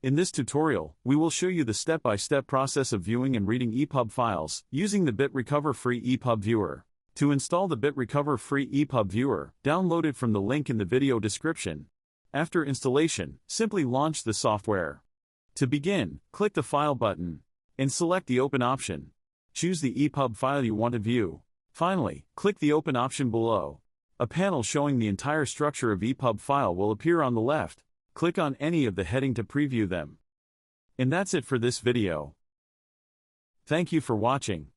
In this tutorial, we will show you the step-by-step process of viewing and reading EPUB files using the BitRecover free EPUB viewer. To install the BitRecover free EPUB viewer, download it from the link in the video description. After installation, simply launch the software. To begin, click the File button and select the Open option. Choose the EPUB file you want to view. Finally, click the Open option below. A panel showing the entire structure of EPUB file will appear on the left. Click on any of the heading to preview them. And that's it for this video. Thank you for watching.